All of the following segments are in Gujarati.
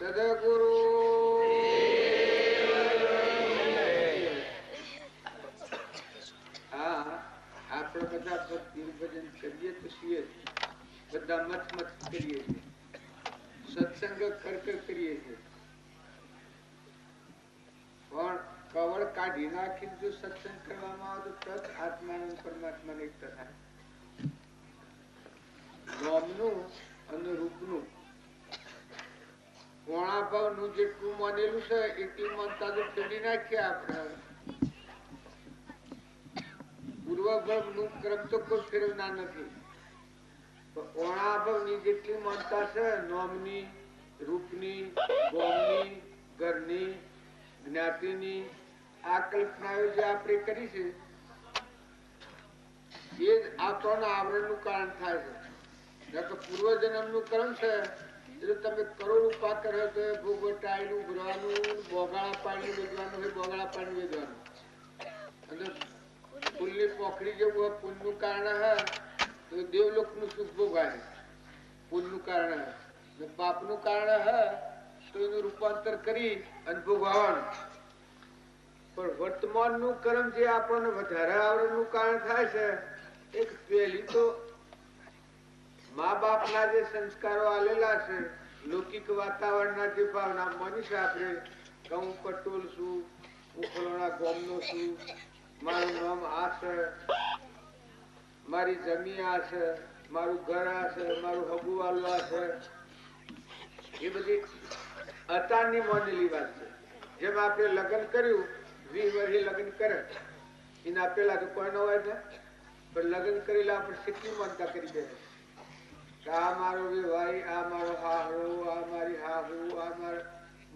સદગુરુ હા, આપણે બધા ભક્તિ ભજન કરીએ તો છીએ, બધા મત મત કરીએ છીએ, સત્સંગ કર કરીએ છીએ, પણ કવળ કાઢી નાખી જો સત્સંગ કરવામાં આવે તો તત આત્માનું પરમાત્માને એક થાય. નામનું અને રૂપનું કોણા ભાવ નું જેટલું માનેલું છે એટલી માનતા તો ફેરી નાખીએ આપણે. પૂર્વભાવ નું ક્રમ તો કોઈ ફેરવના નથી. કોણા ભાવ ની જેટલી માનતા છે નામની, રૂપની, ગોમની, ઘરની, જ્ઞાતિની આ કલ્પનાઓ જે આપણે કરી છે એ જ આપણને આવરણ નું કારણ થાય છે. પૂર્વજન્મ નું કર્મ છે એટલે તમે કરોડ રૂપા કર્યો તો ભોગવટાયનું ભરવાનું, બોગાળા પાણી વેચવાનું હોય, બોગાળા પાણી વેચવાનું અને ફૂલની પોખડી જેવું પુલ નું કારણ હે તો દેવલોક નું સુખ ભોગાય. પુલ નું કારણ હે પાપ નું કારણ હે તો એનું રૂપાંતર કરી અને ભોગવવાનું. પણ વર્તમાન નું કર્મ જે આપણને વધારે આવરણ નું કારણ થાય છે, એક પહેલી તો મા બાપ ના જે સંસ્કારો આલેલા છે, લૌકિક વાતાવરણના જે ભાવના માની છે આપણે કે હું પટોલ છું, હું ફલાણા ગામનો છું, મારું નામ આ છે, મારી જમીન આ છે, મારું ઘર આ છે, મારું હગુવાલું આ છે, એ બધી અતારની માનેલી વાત છે. જેમ આપણે લગ્ન કર્યું 20 વર્ષે લગ્ન કરે એના પેલા તો કોઈ ન હોય છે, પણ લગ્ન કરેલા આપણે કેટલી માનતા કરી દે આ મારો ભાઈ, આ મારો હાહરો, આ મારી હાહુ, આ મારો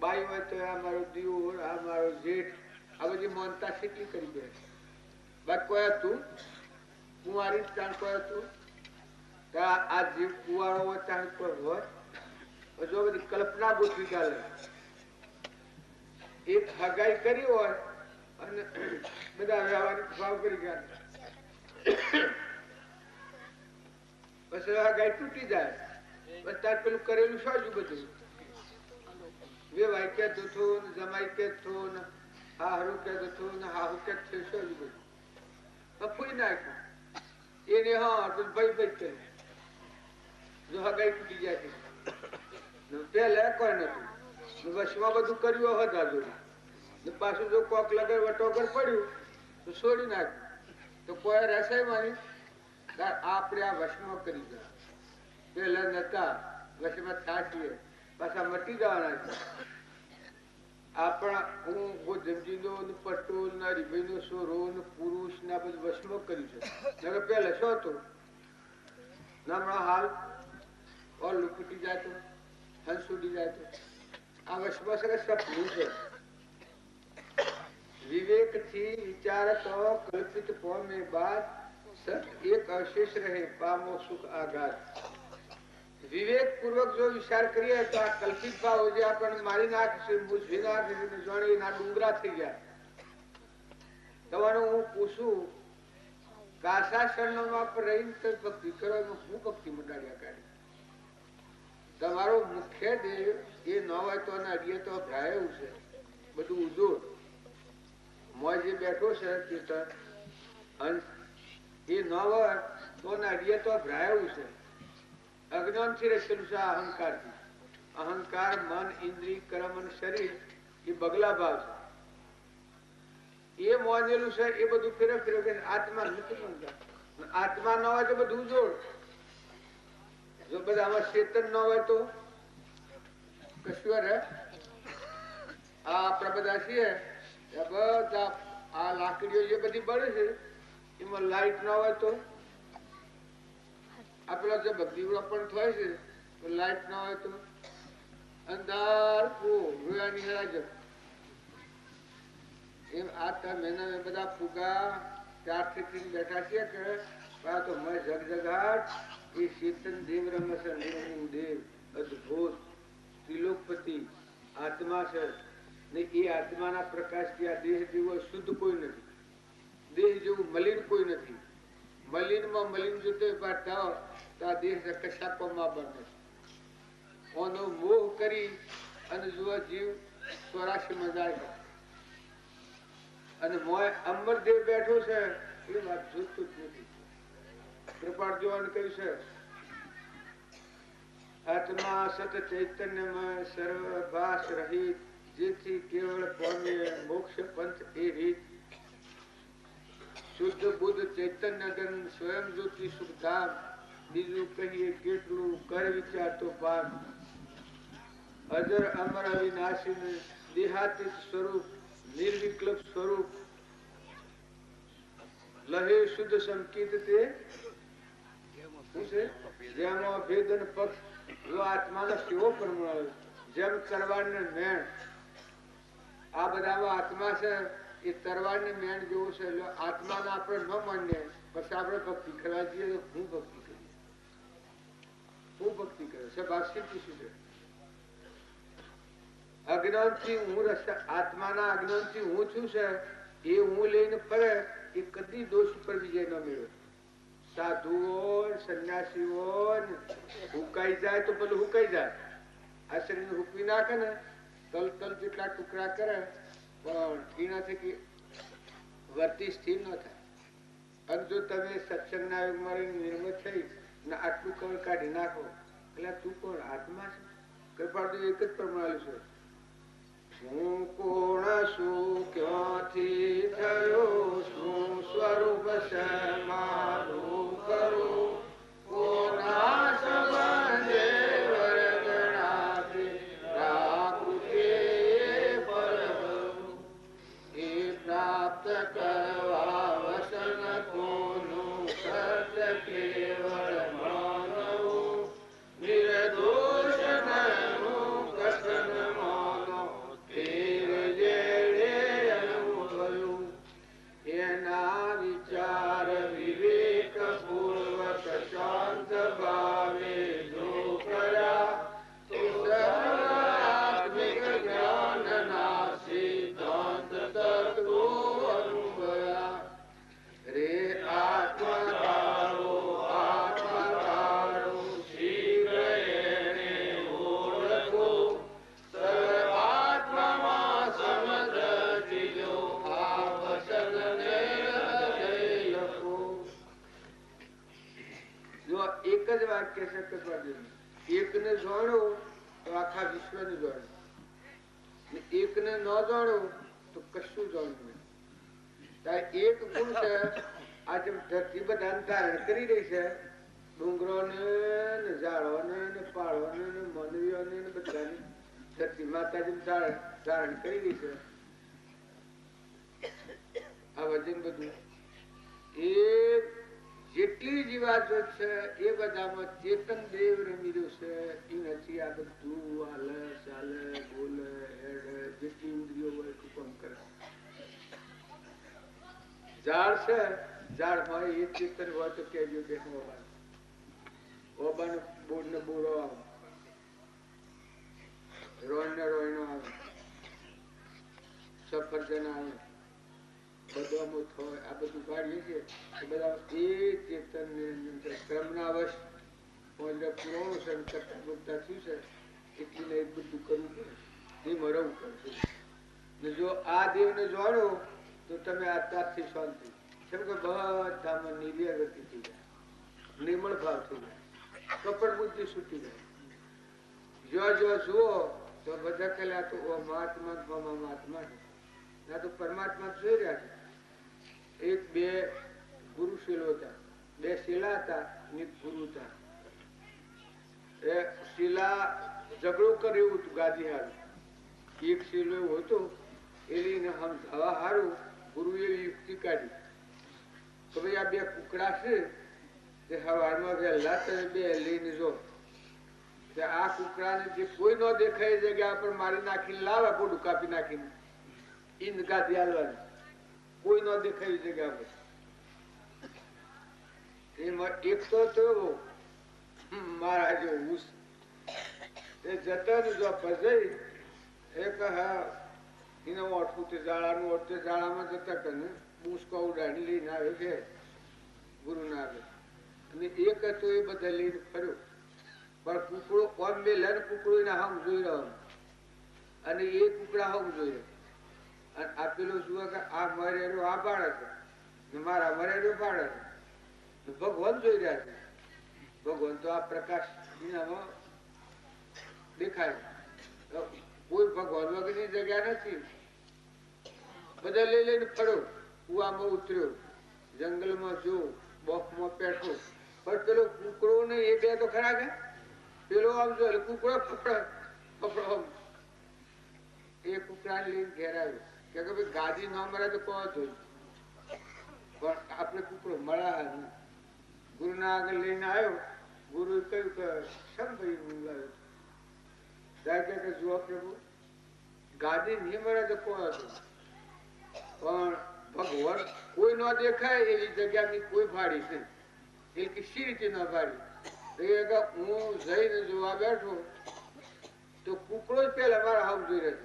બાઈ હોય તો આ મારો દીવર, આ મારો જેઠ, આ બધી માનતા કેટલી કરી દે. બાદ કોઈ હતું કુંવારી ત્યાં કોઈ હતું આ જીવ કુવારો હોય ત્યાં કોઈ હોય જો બધી કલ્પના ગોઠવી ચાલે. એક હગાઈ કરી હોય અને બધા વ્યવહારિક ભાવ કરી ગયા પછી હગાઈ તૂટી જાય બસ તાર પેલું કરેલું શું બધું વેવાઈ કે થયું, જમાઈ કે થયું, હાહરું કે થયું, હાહુ કે થયું, શું બધું ફૂઈ નાખ્યું એને. હા તો ભાઈ ભાઈ કર્યું જો હગાઈ તૂટી જાય પેલા કોઈ નથી વશમાં બધું કર્યું હતા જોડે પાછું જો કોક લગર વટોગર પડ્યું તો છોડી નાખ્યું તો કોઈ રસાઈ માની આપણે આ વશમાં કરી દે પેલા નતા વશમાં થાકીએ પાછા મટી જવાના છે. આપણા હું જમજીનો પટોલ ના રીભાઈ નો સોરો પુરુષ ના બધું વશમાં કર્યું છે. પેલા શું હતું હમણાં હાલ ઓલું ફૂટી જાય તો હંસ ઉડી જાય તો આ વશમાં સપનું છે. વિવેક થી વિચાર તો કલ્પિત પોમે બાદ સત એક અવશેષ રહે પામો સુખ આઘાત. વિવેક પૂર્વક જો વિચાર કરીએ તો આ કલ્પિત ભાવ જે આપણને મારી નાખશે, મૂછવી નાખશે, જાણે ના ડુંગરા થઈ ગયા. તમારું હું પૂછું કાસા શરણમાં પર રહીને ભક્તિ કરો એમાં હું ભક્તિ મંડાડ્યા કાઢી. તમારો મુખ્ય દેવ એ ન હોય તો અડીએ તો ભ્રાયું છે બધું ઉજોડ મોય જે બેઠો છે કીર્તન એ ન હોય તો અડીએ તો ભ્રાયું છે. અજ્ઞાન થી રચેલું છે અહંકાર થી. અહંકાર મન ઇન્દ્રિય કર્મ અને શરીર એ બગલા ભાવ છે. એ મોજેલું છે એ બધું ફેરવ ફેરવ આત્મા નથી બનતા. આત્મા ન હોય તો બધું જોડ. જો બધા આમાં ચેતન ન હોય તો કશું રે આપડે બધા છીએ બધા આ લાકડીઓ જે બધી બળે છે એમાં લાઈટ ના હોય તો આપેલા જે દીવડા પણ થાય છે તો લાઈટ ના હોય તો અંધાર રોયાની હાજર એમ આ મહિના બધા ફુગા ત્યારથી બેઠા છીએ કે તો મેં જગજગાટ એ ચેતન દેવ રમે છે દેવ અદભુત ત્રિલોકપતિ આત્મા છે ને એ આત્માના પ્રકાશથી આ દેહ જેવો શુદ્ધ કોઈ નથી. દેહ જેવું મલિન કોઈ નથી. મલિનમાં મલિન જુદો પાડતા તો આ દેહ કશાપમાં બને. ઓનો મોહ કરી અને જુઓ જીવ 84 માં જાય અને મોય અમરદેવ બેઠો છે એ વાત જોતું જ નથી. કૃપાળ જોવાનું કહ્યું છે આત્મા સત ચૈતન્યમાં સર્વભાસ રહિત જેથી કેવળ પામે મોક્ષ પંથ એ રીત શુદ્ધ બુદ્ધ ચૈતન્ય ગન સ્વયં જ્યોતિ સુખધામ બીજું કહીએ કેટલું કર વિચાર તો પામ અજર અમર અવિનાશી દેહાતીત સ્વરૂપ નિર્વિકલ્પ સ્વરૂપ લહે શુદ્ધ સંકિત તે જેમાં ભેદન પક્ષ જો આત્માનો કેવો પ્રમાણ જેમ તરવારને મેણ આ બધામાં આત્મા છે એ તરવારને મેણ જેવું છે એટલે આત્માને આપણે ન માનીએ પછી આપણે ભક્તિ કરવા જઈએ તો હું ભક્તિ કરીએ હું ભક્તિ કરે છે ભાષ્ય પૂછ્યું છે અજ્ઞાનથી હું આત્માના અજ્ઞાનથી હું છું છે એ હું લઈને ફરે એ કદી દોષ ઉપર વિજય ન મેળવે. સાધુઓ સંન્યાસીઓ હુકાઈ જાય તો પેલું હુકાઈ જાય આ શરીર હુકવી નાખે ને તલ તલ જેટલા ટુકડા કરે પણ એનાથી વર્તી સ્થિર ન થાય. અને જો તમે સત્સંગના યુગમાં નિર્મળ થઈ ને આટલું કવળ કાઢી નાખો એટલે તું કોણ આત્મા છે? કૃપાળ તો એક જ પ્રમાણ છે હું કોણ શું ક્યાંથી થયો શું સ્વરૂપ છે મારું કરું કોના સંબંધે વર્ગણાથી રાખું તે પરમ એ પ્રાપ્ત કરવા વસન કોનું સત્ય કેવળ માનવું નિર્દોષ નનું કથન માનો એના વિચાર વિવેક પૂર્વક શાંત ભાવે જો કર્યા તો સર્વાત્મિક જ્ઞાન ના સિદ્ધાંત તત્વો અનુભવ્યા રે આત્મકારો આત્મકારો શીઘ્ર એને ઓળખો સર્વાત્મામાં સમજ ચીજો આ વસનને એક જ વાક્ય છે એકને જાણો તો આખા વિશ્વને જાણો એકને ન જાણો તો કશું જાણવું નહીં. એક ગુણ છે આ જેમ ધરતી બધા ધારણ કરી રહી છે ડુંગરોને ઝાડોને પાળોને મંડવીઓને બધાની ધરતી માતા જેમ ધારણ કરી રહી છે આ વજન બધું એ જેટલી જીવાત છે એ બધામાં ચેતન દેવ રમી છે એ નથી. આ બધું હાલે ચાલે બોલે હેડે જેટલી ઇન્દ્રિયો હોય એટલું કામ કરે. ઝાડ છે ઝાડમાં એ ચેતન હોય તો કહેજો કે ઓબાનો બોર્ડ ને બોરો આવે રોય ને રોયનો આવે સફરજન આવે બદામો થાય આ બધું કાઢીએ છીએ એ બધા એ ચેતન ક્રમના વશ પુરાણું છે કરતા બોલતા થયું છે એટલી ને બધું કરવું પડે એ મરવું કરશે ને જો આ દેવને જાણો તો તમે આત્માથી શાંતિ કેમ કે બધામાં નિર્વ્યગતિ થઈ જાય નિર્મળ ભાવ થઈ જાય કપટ બુદ્ધિ છૂટી જાય. જો જુઓ તો બધા કહેલા તો મહાત્મા મહાત્મા ના તો પરમાત્મા જોઈ રહ્યા છે. એક બે ગુરુ શીલો હતા બે શીલા હતા એક ગુરુ હતા. એ શીલા ઝઘડો કર્યું હતું ગાદી હારું એક શીલો એવું હતું એને સમજાવવા હારું ગુરુએ યુક્તિ કાઢી તો ભાઈ આ બે કુકડા છે તે હવારમાં વહેલા તમે બે લઈને જો આ કુકડાને જે કોઈ ન દેખાય જગ્યા પર મારી નાખીને લાવે પોડું કાપી નાખીને ઈંદ ગાદી હાલવાની કોઈ ન દેખાય જગ્યા પર એમાં એક તો મારા જેવું એ જતા જો ફસાઈ એક હા એને ઓઠું તે જાળાનું ઓઠ જાળામાં જતા કરે બૂસકો ઉડાડી લઈને આવે છે ગુરુ ના આવે અને એક હતો એ બધા લઈને ફર્યો પણ કુકડો કોમ બે લઈને કુકડો એને આમ જોઈ રહ્યો અને એ કુકડા હોવું જોઈએ. અને આ પેલો જુએ કે આ મરેલો આ પાડે છે ને મારા મરેલું પાડે છે. ભગવાન જોઈ રહ્યા છે. ભગવાન તો આ પ્રકાશ દુનિયામાં દેખાય. કોઈ ભગવાન વગરની જગ્યા નથી. બધા લઈ લઈને ફર્યો, કુવામાં ઉતર્યો, જંગલમાં જો, બોક્સમાં પેઠો. પણ પેલો કુકડો ને એ બે તો ખરા કે પેલો આમ જો કુકડો પકડો એ કુકડા લઈને ઘેર આવ્યો કે ભાઈ ગાદી ના મળે તો કહો જોઈ. પણ આપણે કુકડો મળ્યા નહીં. ગુરુના આગળ લઈને આવ્યો. ગુરુ કહ્યું કે શમ ભાઈ બોલાવ્યો? સાહેબ કે જુઓ પ્રભુ, ગાદી નહીં મળે તો કહો છો, પણ ભગવાન કોઈ ન દેખાય એવી જગ્યાની કોઈ ભાડી છે એ કે સી રીતે ના ભાડી? હું જઈને જોવા બેઠો તો કુકડો જ પેલા મારા હાવ જોઈ રહ્યો.